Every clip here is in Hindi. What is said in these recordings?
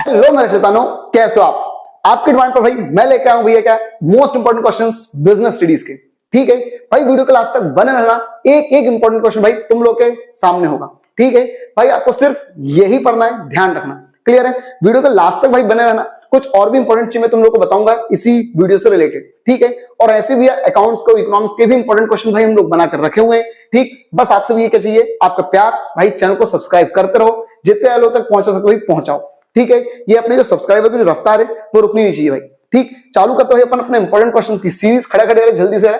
हेलो मेरे शैतानों, कैसे हो आप? आपकी डिमांड पर भाई मैं लेके आया हूं भैया क्या most important questions business studies के। ठीक है भाई, वीडियो के लास्ट तक बने रहना। एक एक इंपॉर्टेंट क्वेश्चन भाई तुम लोग के सामने होगा। ठीक है भाई, आपको सिर्फ यही पढ़ना है, ध्यान रखना। क्लियर है? वीडियो के लास्ट तक भाई बने रहना। कुछ और भी इंपॉर्टेंट चीज मैं तुम लोग को बताऊंगा इसी वीडियो से रिलेटेड। ठीक है, और ऐसे भी अकाउंट्स को इकोनॉमिक्स के भी इंपॉर्टेंट क्वेश्चन भाई हम लोग बनाकर रखे हुए हैं। ठीक, बस आपसे भी ये क्या चाहिए, आपका प्यार भाई। चैनल को सब्सक्राइब करते रहो, जितने लोग तक पहुंचा सको भाई पहुंचाओ। ठीक है, ये अपने जो सब्सक्राइबर की जो रफ्तार है वो रुकनी नहीं चाहिए भाई। ठीक, चालू करते हुए अपन अपने इंपॉर्टेंट क्वेश्चंस की सीरीज खड़ा खड़े जल्दी से।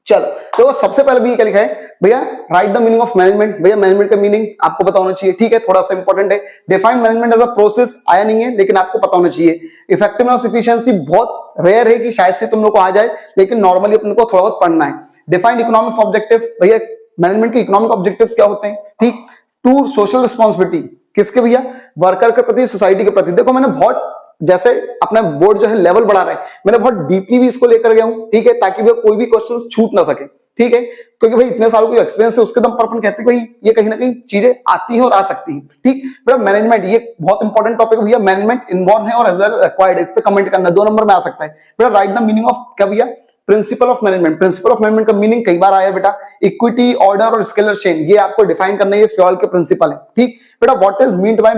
चलो, तो सबसे पहले भी क्या लिखा है भैया, write the meaning of management. भैया मैनेजमेंट का मीनिंग आपको पता होना चाहिए। ठीक है, थोड़ा सा इंपॉर्टेंट है। Define management as a process आया नहीं है, लेकिन आपको पता होना चाहिए। इफेक्टिवनेस एफिशिएंसी बहुत रेयर है कि शायद से तुम लोग को आ जाए, लेकिन नॉर्मली अपन को थोड़ा बहुत पढ़ना है। Defined economics objective. भैया मैनेजमेंट के इकोनॉमिक ऑब्जेक्टिव्स क्या होते हैं? ठीक, टू सोशल रिस्पॉन्सिबिलिटी। किसके भैया? वर्कर के प्रति, सोसाइटी के प्रति। देखो मैंने बहुत, जैसे अपना बोर्ड जो है लेवल बढ़ा रहे हैं, मैंने बहुत डीपली भी इसको लेकर गया हूं। ठीक है, ताकि भैया कोई भी क्वेश्चन छूट ना सके। ठीक है, क्योंकि भाई इतने सालों की एक्सपीरियंस है, उसके दम पर अपन कहते हैं भाई ये कहीं ना कहीं चीजें आती हैं और आ सकती हैं। ठीक, बेटा मैनेजमेंट ये बहुत इंपॉर्टेंट टॉपिक है भैया। मैनेजमेंट इनबॉर्न है और एज वेल एक्वायर्ड है। इस पे कमेंट करना, 2 नंबर में आ सकता है। बेटा राइट द मीनिंग ऑफ क्या भैया? Principle of management. Principle of management का मीनिंग कई बार आया बेटा, इक्विटी, ऑर्डर और स्केलर चेन। ये आपको डिफाइन करना है, ये फ्यूल के प्रिंसिपल है। ठीक बेटा, what is meant by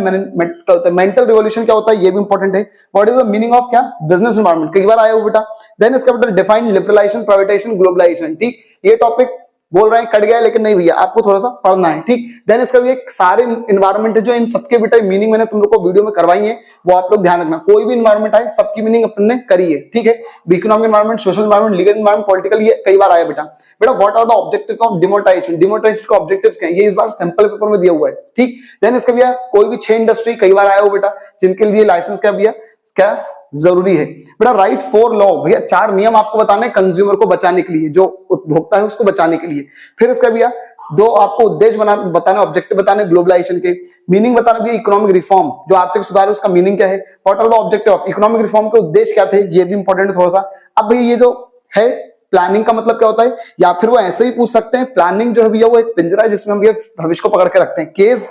mental revolution क्या होता है, ये भी इंपॉर्टेंट है। What is the meaning of क्या? बिजनेस एनवायरनमेंट, कई बार आया हो बेटा। देन इसका बेटा डिफाइन लिबरलाइजेशन, प्राइवेटाइजेशन, ग्लोबलाइजेशन। ठीक, ये टॉपिक बोल रहे हैं कट गया, लेकिन नहीं भैया आपको थोड़ा सा पढ़ना है। ठीक, देन इसका भी एक सारे इन्वायरमेंट है जो इन सबके बेटा मीनिंग मैंने तुम लोग को वीडियो में करवाई है, वो आप लोग ध्यान रखना। कोई भी इन्वायरमेंट आए, सबकी मीनिंग अपन ने करी है। ठीक है, economic environment, social environment, legal environment, political, ये कई बार आया बेटा। बेटा what are the objectives of demonetization. Demonetization का ऑब्जेक्टिव्स क्या है, ये इस बार सैंपल पेपर में दिया हुआ है। ठीक, देन इसका भैया कोई भी 6 इंडस्ट्री, कई बार आया हो बेटा, जिनके लिए लाइसेंस क्या भैया क्या जरूरी है। बेटा राइट 4 लॉ। भैया 4 नियम आपको बताने कंज्यूमर को बचाने के लिए, जो उपभोक्ता है उसको बचाने के लिए। फिर इसका भैया 2 आपको उद्देश्य बताने, ऑब्जेक्टिव बताने ग्लोबलाइजेशन के। मीनिंग बताना भी इकोनॉमिक रिफॉर्म, जो आर्थिक सुधार है उसका मीनिंग क्या है। What are the objective of economic reform के उद्देश्य क्या थे, ये भी इंपॉर्टेंट है थोड़ा सा। अब भैया ये जो है प्लानिंग का मतलब क्या होता है, या फिर वो ऐसे ही पूछ सकते हैं, प्लानिंग जो है भैया वो एक पिंजरा है जिसमें हम भविष्य को पकड़ के रखते हैं। केस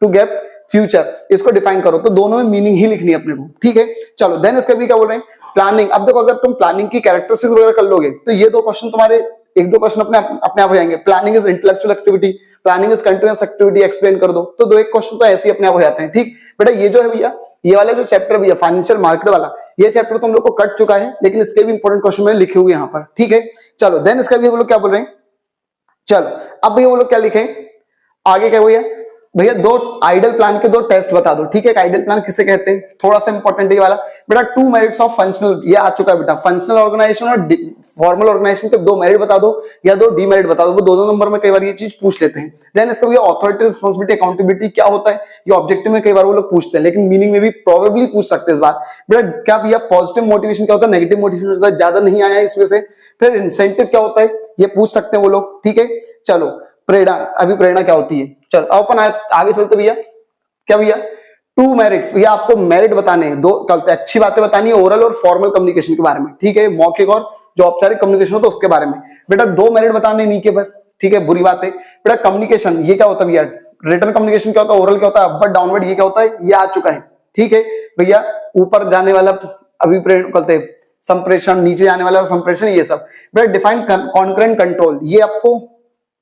टू गेट फ्यूचर, इसको डिफाइन करो। तो दोनों में मीनिंग ही लिखनी है अपने को। ठीक है, चलो देन इसका भी क्या बोल रहे हैं, प्लानिंग। अब देखो, अगर तुम प्लानिंग की कैरेक्टरिस्टिक्स वगैरह कर लोगे तो ये 2 क्वेश्चन तुम्हारे, 1-2 क्वेश्चन अपने आप हो जाएंगे। Planning is intellectual activity, planning is continuous activity, explain कर दो, तो 2-1 क्वेश्चन तो ऐसे ही अपने आप हो जाते हैं। ठीक बेटा, ये जो है भैया, ये वाला जो चैप्टर भैया फाइनेंशियल मार्केट वाला, ये चैप्टर तुम लोग को कट चुका है, लेकिन इसके भी इंपॉर्टेंट क्वेश्चन मैंने लिखे हुए यहाँ पर। ठीक है, चलो देन इसका भी वो लोग क्या बोल रहे हैं। चलो अब भैया वो लोग क्या लिखे आगे, क्या भैया 2 आइडल प्लान के 2 टेस्ट बता दो। ठीक है, आइडल प्लान किसे कहते हैं, थोड़ा सा इंपॉर्टेंट है वाला बेटा। 2 मेरिट्स ऑफ फंक्शनल, ये आ चुका है बेटा। फंक्शनल ऑर्गेनाइजेशन और फॉर्मल ऑर्गेनाइजेशन के 2 मेरिट बता दो, या 2 डीमेरिट बता दो। वो 2 नंबर में कई बार ये चीज पूछ लेते हैं। देन इसका भैया ऑथोरिटी, रिस्पॉन्सिबिलिटी, अकाउंटेबिलिटी क्या होता है, ये ऑब्जेक्टिव में कई बार वो लोग पूछते हैं, लेकिन मीनिंग में भी प्रोबेबली पूछ सकते हैं इस बार। बेटा क्या भैया पॉजिटिव मोटिवेशन क्या होता है, नेगेटिव मोटिवेशन होता है, ज्यादा नहीं आया इसमें से। फिर इंसेंटिव क्या होता है, ये पूछ सकते हैं वो लोग। ठीक है, चलो प्रेरणा, अभी प्रेरणा क्या होती है। चलो अपन आगे चलते भैया। क्या भैया 2 मेरिट्स, भैया आपको मेरिट बताने हैं, 2 अच्छी बातें बतानी है ओरल और फॉर्मल कम्युनिकेशन के बारे में। ठीक है, मौखिक और जो औपचारिक कम्युनिकेशन हो तो उसके बारे में बेटा 2 मेरिट बताने नहीं के। ठीक है, बुरी बात है बेटा। कम्युनिकेशन ये क्या होता है भैया, रिटर्न कम्युनिकेशन क्या होता है, ओरल क्या होता है, अपवर्ड डाउनवर्ड ये क्या होता है, ये आ चुका है। ठीक है भैया, ऊपर जाने वाला अभिप्रेरण कहते संप्रेषण, नीचे जाने वाला संप्रेषण, ये सब बेटा। डिफाइन कॉन्करेंट कंट्रोल, ये आपको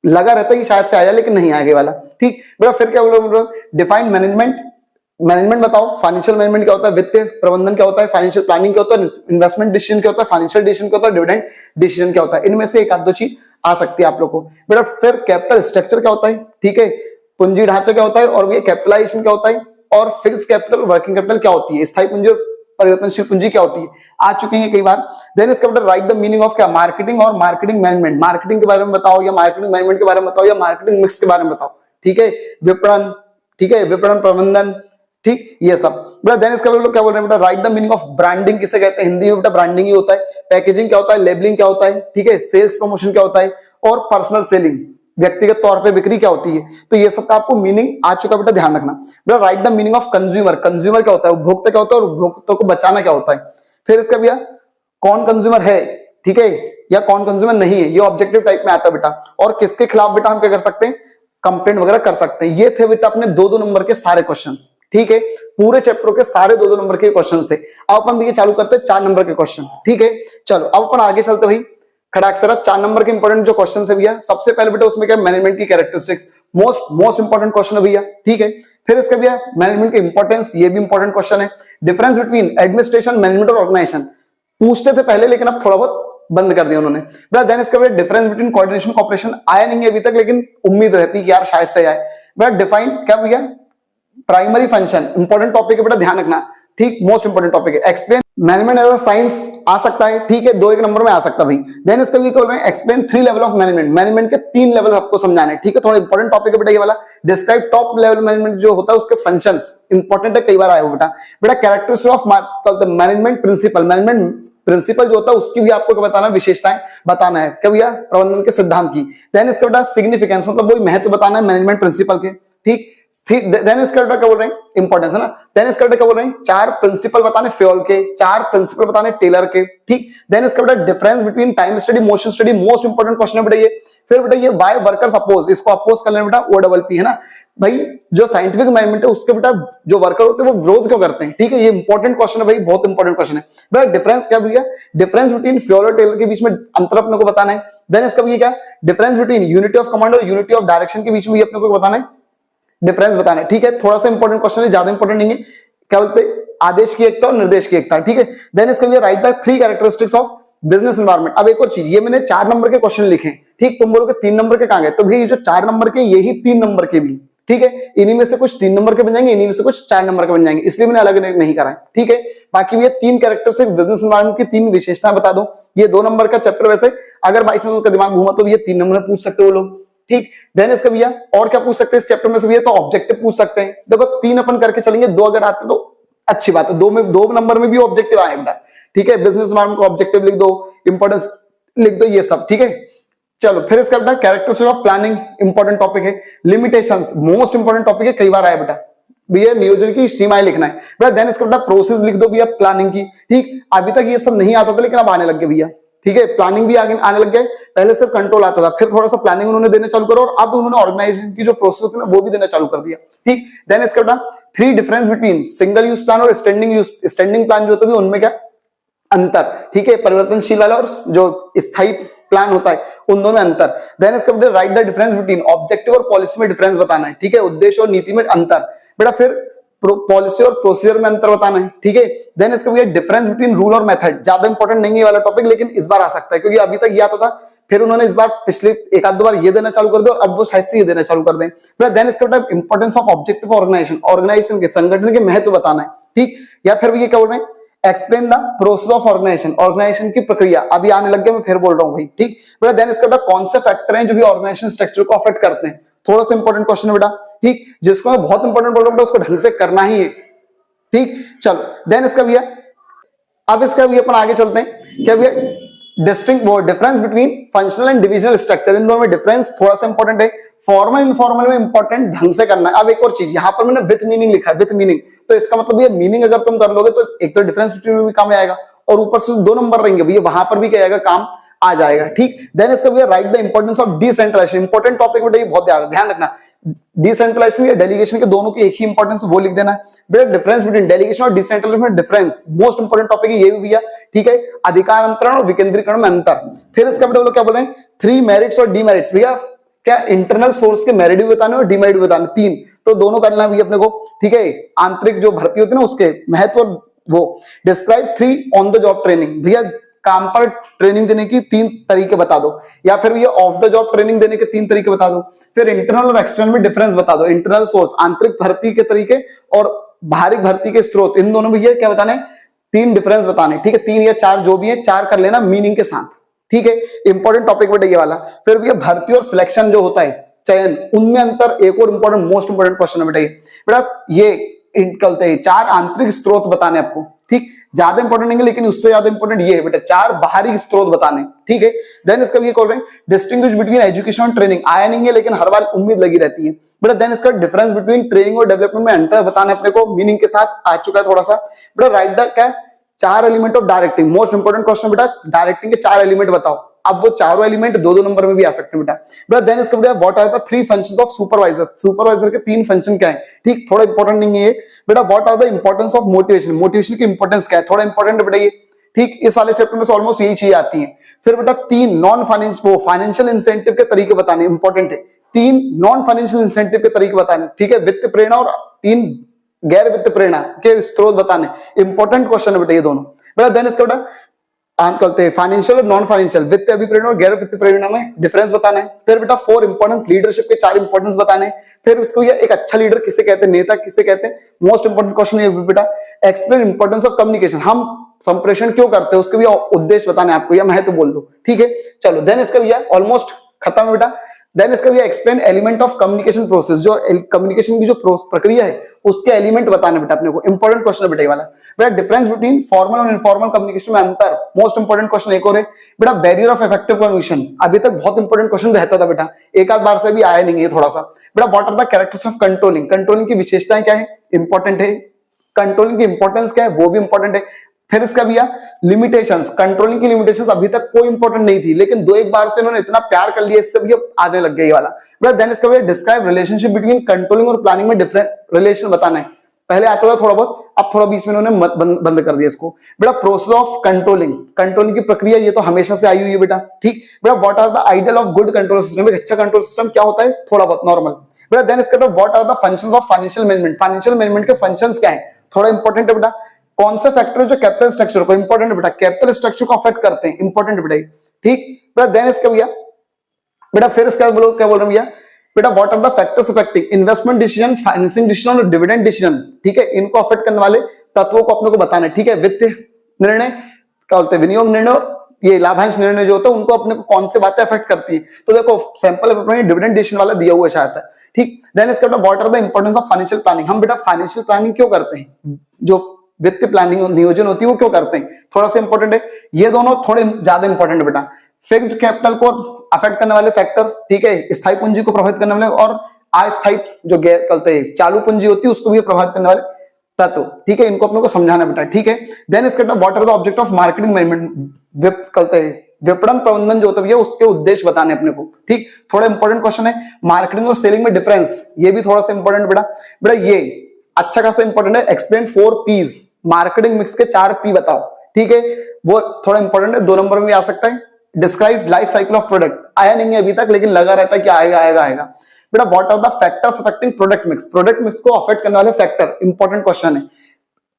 लगा रहता है कि शायद से आ जाए, लेकिन नहीं आगे वाला। ठीक बेटा, फिर क्या बोलो, डिफाइन मैनेजमेंट। मैनेजमेंट बताओ, फाइनेंशियल मैनेजमेंट क्या होता है, वित्तीय प्रबंधन क्या होता है, फाइनेंशियल प्लानिंग क्या होता है, इन्वेस्टमेंट डिसीजन क्या होता है, फाइनेंशियल डिसीजन क्या होता है, डिविडेंड डिसीजन क्या होता है। इनमें से एक आध 2 चीज आ सकती है आप लोग को बेटा। फिर कैपिटल स्ट्रक्चर क्या होता है, ठीक है, पूंजी ढांचा क्या होता है, और ये कैपिटलाइजेशन क्या होता है, और फिक्स कैपिटल, वर्किंग कैपिटल क्या होती है, स्थायी पूंजी और परिवर्तनशील पूंजी क्या होती है, आ चुके हैं कई बार। देन इसका बेटा राइट द मीनिंग ऑफ क्या, मार्केटिंग और मार्केटिंग मैनेजमेंट। मार्केटिंग के बारे में बताओ, या मार्केटिंग मैनेजमेंट के बारे में बताओ, या मार्केटिंग मिक्स के बारे में बताओ। ठीक है, विपणन, ठीक है, विपणन प्रबंधन, ठीक, ये सब बेटा। देन इसका लोग क्या बोल रहे हैं बेटा, right the meaning of branding किसे कहते हैं, हिंदी में बेटा ब्रांडिंग ही होता है। पैकेजिंग क्या होता है, लेबलिंग क्या होता है, ठीक है, सेल्स प्रमोशन क्या होता है, और पर्सनल सेलिंग, व्यक्तिगत तौर पे बिक्री क्या होती है। तो ये सब का आपको मीनिंग आ चुका बेटा, ध्यान रखना बेटा। Right the meaning of consumer, consumer क्या होता है, उपभोक्ता क्या होता है, और उपभोक्ता को बचाना क्या होता है। फिर इसका भैया कौन कंज्यूमर है, ठीक है, या कौन कंज्यूमर नहीं है, ये ऑब्जेक्टिव टाइप में आता है बेटा। और किसके खिलाफ बेटा हम क्या कर सकते हैं, कंप्लेंट वगैरह कर सकते हैं। ये थे बेटा अपने 2-2 नंबर के सारे क्वेश्चंस, ठीक है, पूरे चैप्टर के सारे 2-2 नंबर के क्वेश्चंस थे। अब अपन भी चालू करते हैं 4 नंबर के क्वेश्चन, ठीक है। चलो अब अपन आगे चलते भाई, खड़ाक 4 नंबर के इंपॉर्टेंट जो क्वेश्चन है भैया, सबसे पहले बेटा उसमें क्या, मैनेजमेंट की कैरेक्टरिस्टिक्स, मोस्ट इंपॉर्टेंट क्वेश्चन है भैया, ठीक है। फिर इसका भैया मैनेजमेंट की इंपॉर्टेंस, ये भी इंपॉर्टेंट क्वेश्चन है। डिफरेंस बिटवीन एडमिनिस्ट्रेशन, मैनेजमेंट और ऑर्गेनाइजेशन पूछते थे पहले, लेकिन अब थोड़ा बहुत बंद कर दिया उन्होंने। बेटा देन इसका भैया डिफरेंस बिटवीन कोऑर्डिनेशन कॉपरेशन, आया नहीं है अभी तक, लेकिन उम्मीद रहती है कि यार शायद से आए। बेटा डिफाइन क्या भैया, प्राइमरी फंक्शन, इंपॉर्टेंट टॉपिक है बेटा, ध्यान रखना, ठीक, मोस्ट इंपॉर्टेंट टॉपिक है। Explain management as a science आ सकता है, ठीक है, 2-1 नंबर में आ सकता है भाई। देन इसका भी बोल रहे हैं explain 3 level of management, management के 3 लेवल आपको समझाना है, ठीक है, थोड़ा इंपॉर्टेंट टॉपिक है बेटा ये वाला। डिस्क्राइब टॉप लेवल मैनेजमेंट जो होता है उसके फंक्शंस, इंपॉर्टेंट है, कई बार आए हो बेटा। बेटा characteristics of management principle, management principle जो होता है उसकी भी आपको क्या बताना है, विशेषताएं बताना है, क्या भैया, प्रबंधन के सिद्धांत की। देन इसका बेटा सिग्निफिकेंस, मतलब वही महत्व बताना है मैनेजमेंट प्रिंसिपल के, ठीक। देन इसका बेटा क्या बोल रहे हैं, इंपॉर्टेंस है ना। देन इसका बेटा क्या बोल रहे हैं, 4 प्रिंसिपल बताने फ्यूल के, 4 प्रिंसिपल बताने टेलर के, ठीक। देन इसका बेटा difference between time study, motion study, most important question है बेटा ये। फिर बेटा ये व्हाई वर्कर्स अपोज, इसको अपोज कर लेना बेटा, OPP है ना भाई, जो साइंटिफिक मैनेजमेंट है उसके बेटा जो वर्कर होते हैं वो विरोध क्यों करते हैं, ठीक है, ये इंपॉर्टेंट क्वेश्चन है भाई, बहुत इंपॉर्टेंट क्वेश्चन है। बेटा डिफरेंस क्या भैया, डिफरेंस बिटवीन फ्यूल और टेलर के बीच में अंतर अपने को बताना है। देन इसका भी क्या, difference between unity of command और यूनिटी ऑफ डायरेक्शन के बीच में अपने को बताना है, डिफरेंस बताना है, ठीक है, थोड़ा सा इंपॉर्टेंट क्वेश्चन है, ज्यादा इंपॉर्टेंट नहीं है। क्या बोलते हैं, आदेश की एकता और निर्देश की एकता, ठीक है। देन इसका भी right the 3 characteristics of business environment. अब एक और चीज, ये मैंने 4 नंबर के क्वेश्चन लिखे, ठीक, तुम बोलोगे 3 नंबर के कहां गए, तो भाई ये जो 4 नंबर के यही 3 नंबर के भी, ठीक है, इन्हीं में से कुछ 3 नंबर के बन जाएंगे, इन्हीं में से कुछ 4 नंबर के बन जाएंगे, इसलिए मैंने अलग नहीं करा है, ठीक है। बाकी ये 3 कैरेक्टरिस्टिक्स बिजनेस एनवायरनमेंट की 3 विशेषताएं बता दो। ये 2 नंबर का चैप्टर, वैसे अगर बाई चांस उनका दिमाग घूमा तो ये 3 नंबर में पूछ सकते हो लोग, ठीक। देन इसका भैया और क्या पूछ सकते हैं इस चैप्टर में से भैया, तो ऑब्जेक्टिव पूछ सकते हैं। देखो 3 अपन करके चलेंगे, 2 अगर आते तो अच्छी बात है, 2 नंबर में भी ऑब्जेक्टिव आए बेटा, ठीक है, बिजनेस एनवायरनमेंट को ऑब्जेक्टिव लिख दो, इंपॉर्टेंस लिख दो, ये सब, ठीक है। चलो फिर इसका बेटा characteristics of planning, important topic है। लिमिटेशंस, मोस्ट इंपॉर्टेंट टॉपिक है, कई बार आया बेटा, भैया नियोजन की सीमाएं लिखना है बेटा। देन इसका बेटा प्रोसेस लिख दो भैया प्लानिंग की, ठीक, अभी तक ये सब नहीं आता था लेकिन अब आने लग गए भैया, ठीक है, प्लानिंग भी आगे आने लग गए, पहले सिर्फ कंट्रोल आता था, फिर थोड़ा सा प्लानिंग उन्होंने देना चालू करा, और अब उन्होंने ऑर्गेनाइजेशन की जो प्रोसेस होती है ना वो भी देना चालू कर दिया, ठीक। देन इसका बेटा 3 difference between single use plan और स्टैंडिंग प्लान जो होता है उनमें क्या अंतर, ठीक है, परिवर्तनशील वाला और जो स्थायी प्लान होता है उन दोनों में अंतर। देन इसका बेटा right the difference between objective और पॉलिसी में डिफरेंस बताना है, ठीक है, उद्देश्य और नीति में अंतर, बेटा फिर पॉलिसी और प्रोसीजर में अंतर बताना है, ठीक है। देन इसका भैया डिफरेंस बिटवीन रूल और मेथड, ज्यादा इंपॉर्टेंट नहीं है वाला टॉपिक, लेकिन इस बार आ सकता है क्योंकि अभी तक ये आता था, फिर उन्होंने इस बार पिछले 1-2 बार ये देना चालू कर दिया और अब वो शायद से ये देना चालू कर दें। देन इसका बेटा importance of objective organization, organization के संगठन के महत्व बताना है, ठीक। या फिर ये क्या बोल रहे हैं, explain the process of organization, organization की प्रक्रिया, अभी आने लग गया, मैं फिर बोल रहा हूँ भाई, ठीक। बेटा देन इसका बेटा कौन से फैक्टर हैं जो भी ऑर्गेनाइजेशन स्ट्रक्चर को अफेक्ट करते हैं, थोड़ा सा इंपॉर्टेंट क्वेश्चन है बेटा, ठीक, जिसको मैं बहुत इंपॉर्टेंट बोल रहा हूं उसको ढंग से करना ही है, ठीक। चलो देन इसका भैया, अब इसका भी अपन आगे चलते हैं, क्या भैया difference between functional and divisional structure, इन दोनों में डिफरेंस थोड़ा सा इंपॉर्टेंट है, फॉर्मल इनफॉर्मल में इंपॉर्टेंट ढंग से करना है। अब एक और चीज, यहां पर मैंने विथ मीनिंग लिखा है, विथ मीनिंग, तो इसका मतलब ये मीनिंग अगर तुम कर लोगे तो एक तो डिफरेंस बिटवीन में भी काम आएगा और ऊपर से 2 नंबर रहेंगे भैया, वहां पर भी क्या आएगा, काम आ जाएगा, ठीक। देन इसका भैया write the importance of decentralization, important topic बेटा ये बहुत ध्यान रखना, डिसेंट्रलाइजेशन या डेलीगेशन के दोनों की एक ही इंपॉर्टेंस वो लिख देना है बेटा। डिफरेंस बिटवीन डेलीगेशन और डिसेंट्रलाइजेशन में डिफरेंस, मोस्ट इंपॉर्टेंट टॉपिक है ये भी भैया, ठीक है, अधिकार अंतरण और विकेंद्रीकरण में अंतर। फिर इसका बेटा क्या बोले 3 मेरिट्स और डीमेरिट्स, भैया क्या इंटरनल सोर्स के मेरिट भी बताने और डीमेरिट भी बताने, 3, तो दोनों करना है भैया अपने को, ठीक है। आंतरिक जो भर्ती होती है ना उसके महत्व, वो describe 3 on the job training, भैया काम पर ट्रेनिंग देने की 3 तरीके बता दो, या फिर ये ऑफ द जॉब ट्रेनिंग देने के 3 तरीके बता दो। फिर इंटरनल और एक्सटर्नल में डिफरेंस बता दो, इंटरनल सोर्स आंतरिक भर्ती के तरीके और बाहरी भर्ती के स्रोत, इन दोनों में ये क्या बताने, 3 डिफरेंस बताने, ठीक है, 3 या 4 जो भी है, 4 कर लेना मीनिंग के साथ, ठीक है, इंपॉर्टेंट टॉपिक बेटा ये वाला। फिर भैया भर्ती और सिलेक्शन जो होता है चयन, उनमें अंतर, एक और इंपॉर्टेंट मोस्ट इंपॉर्टेंट क्वेश्चन है बेटा ये निकलते हैं 4 आंतरिक स्रोत बताने आपको, ठीक, ज्यादा इंपॉर्टेंट नहीं है लेकिन उससे ज्यादा इंपॉर्टेंट ये है बेटा 4 बाहरी स्रोत बताने, ठीक है। देन इसका भी कह रहे हैं डिस्टिंग्विश बिटवीन एजुकेशन और ट्रेनिंग, आया नहीं है लेकिन हर बार उम्मीद लगी रहती है बेटा। देन इसका डिफरेंस बिटवीन ट्रेनिंग और डेवलपमेंट में अंतर बताने अपने को, मीनिंग के साथ आ चुका है थोड़ा सा बेटा। राइट द क्या 4 element of directing, most important question बेटा, डायरेक्टिंग के 4 एलिमेंट बताओ, अब वो चारों एलिमेंट दो दो नंबर में भी आ सकते हैं बेटा। देन इसके बेटा what are the three functions of supervisor, supervisor के तीन फंक्शन क्या है, ठीक, थोड़ा इंपॉर्टेंट नहीं है बेटा। What are the importance of motivation, motivation की इंपॉर्टेंस क्या है, थोड़ा इंपॉर्टेंट बेटा ये, ठीक, इस वाले चैप्टर में से ऑलमोस्ट यही चीजें आती हैं। फिर बेटा तीन नॉन फाइनेंशियल इंसेंटिव के तरीके बताने, इंपॉर्टेंट है, तीन नॉन फाइनेंशियल इंसेंटिव के तरीके बताने, ठीक है, वित्त प्रेरणा और तीन गैर वित्त प्रेरणा के स्रोत बताने, इंपॉर्टेंट क्वेश्चन है बेटा ये दोनों बेटा। देन इसका बेटा आम करते हैं फाइनेंशियल और नॉन फाइनेंशियल, वित्त अभिप्रेरणा और गैर वित्त प्रेरणा में डिफरेंस बताना है। फिर बेटा फोर इंपॉर्टेंस, लीडरशिप के चार इंपॉर्टेंस बताने हैं। फिर उसको ये एक अच्छा लीडर किसे कहते हैं, नेता किसे कहते हैं, मोस्ट इंपॉर्टेंट क्वेश्चन है बेटा। एक्सप्लेन इंपॉर्टेंस ऑफ कम्युनिकेशन, हम संप्रेषण क्यों करते हैं उसके भी उद्देश्य बताने आपको, या महत्व बोल दो, ठीक है। चलो देन इसका भैया ऑलमोस्ट खत्म है बेटा। देन इसका भैया explain element of communication process, जो कम्युनिकेशन की जो प्रक्रिया है उसके एलिमेंट बताने बेटा अपने को, इंपॉर्टेंट क्वेश्चन है बेटा ये वाला। बेटा डिफरेंस बिटवीन फॉर्मल और इनफॉर्मल कम्युनिकेशन में अंतर, मोस्ट इंपॉर्टेंट क्वेश्चन एक और है बेटा। बैरियर ऑफ इफेक्टिव कम्युनिकेशन, अभी तक बहुत इंपॉर्टेंट क्वेश्चन रहता था बेटा, एक आध बार से भी आया नहीं है थोड़ा सा बेटा। What are the characters of controlling, controlling की विशेषताएं क्या है, इंपॉर्टेंट है। कंट्रोलिंग की इंपॉर्टेंस क्या है वो भी इंपॉर्टेंट है। फिर इसका भैया लिमिटेशंस, कंट्रोलिंग की लिमिटेशंस अभी तक कोई इंपॉर्टेंट नहीं थी, लेकिन दो एक बार से इन्होंने इतना प्यार कर लिया इससे भी आने लग गया ये वाला। देन इसका भैया डिस्क्राइब रिलेशनशिप बिटवीन कंट्रोलिंग और प्लानिंग में डिफरेंट रिलेशन बताना है। पहले आता था थोड़ा बहुत, अब थोड़ा बीच में इन्होंने बंद कर दिया इसको बेटा। प्रोसेस ऑफ कंट्रोलिंग, कंट्रोलिंग की प्रक्रिया ये तो हमेशा से आई हुई है बेटा, ठीक बेटा। What are the ideal of good control system, एक अच्छा कंट्रोल सिस्टम क्या होता है, थोड़ा बहुत नॉर्मल बेटा। देन इसके बाद what are the functions of financial management, financial management के फंक्शंस क्या है, थोड़ा इंपॉर्टेंट है बेटा। कौन से फैक्टर जो कैपिटल स्ट्रक्चर को, इंपॉर्टेंट बेटा, कैपिटल स्ट्रक्चर को अफेक्ट करते हैं, इंपॉर्टेंट बेटा, ठीक बेटा। देन इसका भैया बेटा फिर इसका बोलो क्या बोल रहे हैं भैया बेटा, what are the factors affecting investment decision, financing decision और डिविडेंड डिसीजन, ठीक है, इनको अफेक्ट करने वाले तत्वों को अपने को बताना है, ठीक है। वित्त निर्णय क्या बोलते हैं, विनियोग निर्णय, ये लाभांश निर्णय जो होता है उनको अपने को कौन से बातें अफेक्ट करती है, तो देखो सैंपल डिविडेंड डिसीजन वाला दिया हुआ शायद है, ठीक। देन इसका बेटा what are the importance of financial planning, हम बेटा फाइनेंशियल प्लानिंग क्यों करते हैं, जो वित्त प्लानिंग नियोजन होती है वो क्यों करते हैं, थोड़ा सा इंपॉर्टेंट है ये दोनों, थोड़े ज्यादा इंपॉर्टेंट है बेटा। फिक्स्ड कैपिटल को अफेक्ट करने वाले फैक्टर, ठीक है, स्थायी पूंजी को प्रभावित करने वाले और अस्थायी जो गैर कहते हैं चालू पूंजी होती है उसको भी प्रभावित करने वाले तत्व, ठीक है, इनको अपने को समझाना बेटा, ठीक है। देन इसका what are the object of marketing management, कहते हैं विपणन प्रबंधन जो होता है उसके उद्देश्य बताने अपने को, ठीक, थोड़ा इंपॉर्टेंट क्वेश्चन है। मार्केटिंग और सेलिंग में डिफरेंस, ये भी थोड़ा सा इंपॉर्टेंट बेटा। बेटा ये अच्छा खासा इंपॉर्टेंट है। एक्सप्लेन 4 P's, मार्केटिंग मिक्स के 4 P बताओ, ठीक है, वो थोड़ा इंपॉर्टेंट है, 2 नंबर में भी आ सकता है। Describe life cycle of product, आया नहीं है अभी तक लेकिन लगा रहता है कि आएगा आएगा आएगा बेटा। What are the factors affecting product mix, product mix को अफेक्ट करने वाले फैक्टर, इंपॉर्टेंट क्वेश्चन है।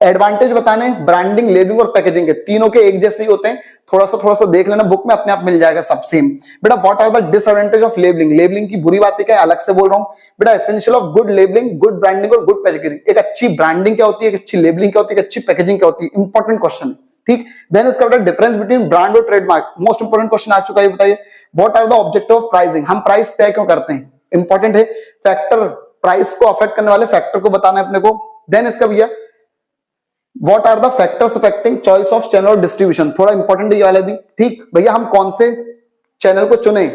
एडवांटेज बताने ब्रांडिंग, लेबलिंग और पैकेजिंग के, तीनों के एक जैसे ही होते हैं, थोड़ा सा देख लेना बुक में, अपने आप मिल जाएगा सब सेम बेटा। What are the disadvantage of labelling, labelling की बुरी बातें क्या है अलग से बोल रहा हूं बेटा। Essential of good labelling, good branding और गुड पैकेजिंग, एक अच्छी ब्रांडिंग क्या होती है, एक अच्छी लेबलिंग क्या होती है, एक अच्छी पैकेजिंग क्या होती है, इंपॉर्टेंट क्वेश्चन, ठीक। देन इसका बेटा डिफरेंस बिटवीन ब्रांड और ट्रेडमार्क, मोस्ट इंपॉर्टेंट क्वेश्चन आ चुका है, बताइए। What are the objective of pricing, हम प्राइस तय क्यों करते हैं, इंपॉर्टेंट है। फैक्टर, प्राइस को अफेक्ट करने वाले फैक्टर को बताना है अपने को। देन इसका भैया what are the factors affecting choice of channel और डिस्ट्रीब्यूशन, थोड़ा इंपॉर्टेंट है ये वाला भी, ठीक भैया। हम कौन से चैनल को चुने,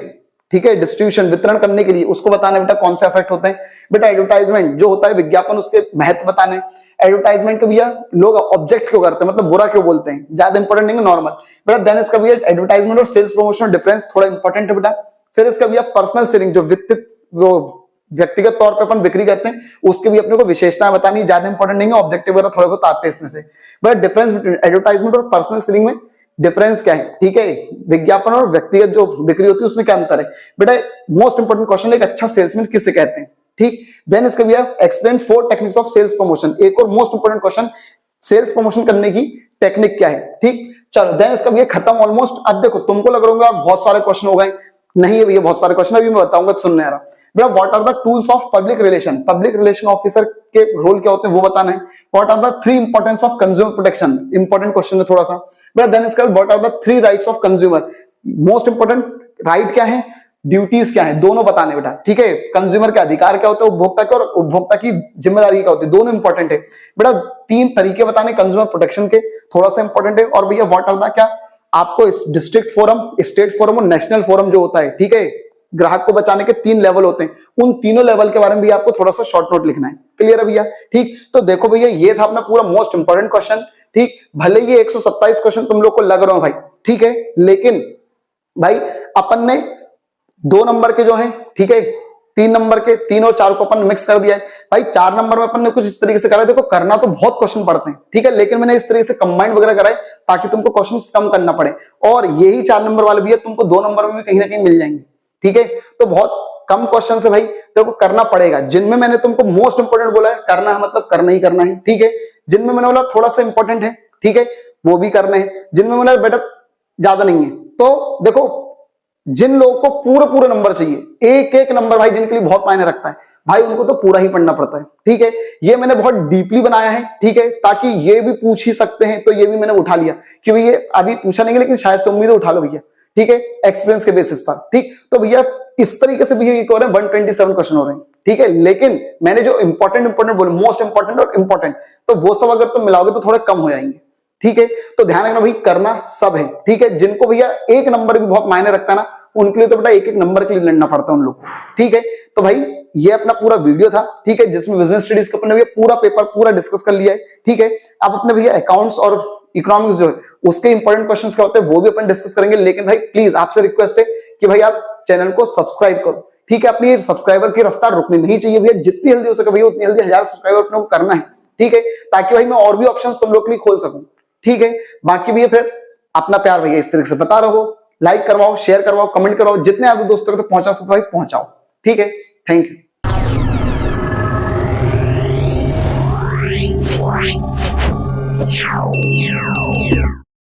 ठीक है, डिस्ट्रीब्यूशन वितरण करने के लिए, उसको बताना बेटा कौन से अफेक्ट होते हैं बेटा। एडवर्टाइजमेंट जो होता है विज्ञापन, उसके महत्व बताने। एडवर्टाइजमेंट को भैया लोग ऑब्जेक्ट क्यों करते हैं, मतलब बुरा क्यों बोलते हैं, ज्यादा इंपॉर्टेंट नहीं है, नॉर्मल बेटा। देन इसका भैया एडवर्टाइजमेंट और सेल्स प्रमोशन डिफरेंस, थोड़ा इंपॉर्टेंट है बेटा। फिर इसका भैया पर्सनल सेलिंग, जो जो व्यक्तिगत तौर पे अपन बिक्री करते हैं उसके भी अपने को विशेषताएं बतानी, ज्यादा इंपॉर्टेंट नहीं है, ऑब्जेक्टिव वगैरह थोड़े बहुत आते हैं इसमें से। बट डिफरेंस बिटवीन एडवर्टाइजमेंट और पर्सनल सेलिंग में डिफरेंस क्या है, ठीक है, विज्ञापन और व्यक्तिगत जो बिक्री होती है उसमें क्या अंतर है बेटा। मोस्ट इंपॉर्टेंट क्वेश्चन, एक अच्छा सेल्समैन किसे कहते हैं, ठीक। देन इसका भी explain 4 techniques of sales promotion, एक और most important question, sales promotion करने की टेक्निक क्या है, ठीक। चलो देन इसका भी खत्म ऑलमोस्ट। अब देखो तुमको लग रहा होगा बहुत सारे क्वेश्चन हो गए, नहीं है भैया बहुत सारे क्वेश्चन अभी मैं बताऊंगा, सुनने आ रहा भैया। What are the tools of public relation officer के रोल क्या होते हैं वो बताना है। What are the 3 importance of consumer protection, important question है थोड़ा सा भैया। देन इसका what are the 3 rights of consumer, most important right क्या है, ड्यूटीज क्या है, दोनों बताने बेटा, ठीक है। कंज्यूमर के अधिकार क्या होते हैं, उपभोक्ता के, और उपभोक्ता की जिम्मेदारी क्या होती है, दोनों इंपॉर्टेंट है बेटा। 3 तरीके बताने कंज्यूमर प्रोटेक्शन के, थोड़ा सा इंपॉर्टेंट है। और भैया व्हाट आर द क्या, आपको डिस्ट्रिक्ट फोरम, स्टेट फोरम और नेशनल फोरम जो होता है, ठीक है, ग्राहक को बचाने के 3 लेवल होते हैं, उन तीनों लेवल के बारे में भी आपको थोड़ा सा शॉर्ट नोट लिखना है, क्लियर है भैया, ठीक। तो देखो भैया ये था अपना पूरा मोस्ट इंपॉर्टेंट क्वेश्चन, ठीक। भले ये 127 क्वेश्चन तुम लोग को लग रहा हो भाई, ठीक है, लेकिन भाई अपन ने 2 नंबर के जो है, ठीक है, 3 नंबर के 3 और 4 को अपन मिक्स कर दिया है। भाई 4 नंबर में अपन ने कुछ इस तरीके से करा है, देखो करना तो बहुत क्वेश्चन पड़ते हैं, ठीक है, लेकिन मैंने इस तरीके से कंबाइंड वगैरह कराए ताकि तुमको क्वेश्चन कम करना पड़े। और यही 4 नंबर वाले भी है, तुमको 2 नंबर में भी कहीं ना कहीं मिल जाएंगे, ठीक है। तो बहुत कम क्वेश्चन है भाई, देखो करना पड़ेगा। जिनमें मैंने तुमको मोस्ट इंपोर्टेंट बोला है, करना है मतलब करना ही करना है, ठीक है। जिनमें मैंने बोला थोड़ा सा इंपॉर्टेंट है, ठीक है, वो भी करने हैं। जिनमें बोला बेटा ज्यादा नहीं है, तो देखो जिन लोगों को पूरा पूरा नंबर चाहिए, एक एक नंबर भाई जिनके लिए बहुत मायने रखता है, भाई उनको तो पूरा ही पढ़ना पड़ता है, ठीक है। ये मैंने बहुत डीपली बनाया है, ठीक है, ताकि ये भी पूछ ही सकते हैं, तो ये भी मैंने उठा लिया कि भैया अभी पूछा नहीं, लेकिन शायद से उम्मीद उठा लो भैया, ठीक है, एक्सपीरियंस के बेसिस पर, ठीक। तो भैया इस तरीके से भैया 127 क्वेश्चन हो रहे हैं, ठीक है। लेकिन मैंने जो इंपॉर्टेंट बोले, मोस्ट इंपॉर्टेंट और इंपॉर्टेंट, तो वो सब अगर तुम मिलाओगे तो थोड़े कम हो जाएंगे, ठीक है। तो ध्यान रखना भाई, करना सब है, ठीक है। जिनको भैया एक नंबर भी बहुत मायने रखता है ना, उनके लिए तो बेटा एक एक नंबर के लिए लड़ना पड़ता है उन लोग को, ठीक है। तो भाई ये अपना पूरा वीडियो था, ठीक है, जिसमें बिजनेस स्टडीज का अपने पूरा पेपर पूरा डिस्कस कर लिया है, ठीक है। अब अपने भैया अकाउंट्स और इकोनॉमिक्स जो है उसके इंपॉर्टेंट क्वेश्चंस क्या होते हैं वो भी अपन डिस्कस करेंगे। लेकिन भाई प्लीज आपसे रिक्वेस्ट है कि भाई आप चैनल को सब्सक्राइब करो, ठीक है। अपनी सब्सक्राइबर की रफ्तार रुकनी नहीं चाहिए भैया, जितनी जल्दी हो सके भैया उतनी जल्दी 1000 सब्सक्राइबर अपने को करना है, ठीक है, ताकि भाई मैं और भी ऑप्शंस तुम लोग के लिए खोल सकूं, ठीक है। बाकी भैया फिर अपना प्यार भैया इस तरीके से बता रहो, लाइक करवाओ, शेयर करवाओ, कमेंट करवाओ, जितने ज्यादा दोस्तों तक पहुंचा सको भाई पहुंचाओ, ठीक है। Thank you.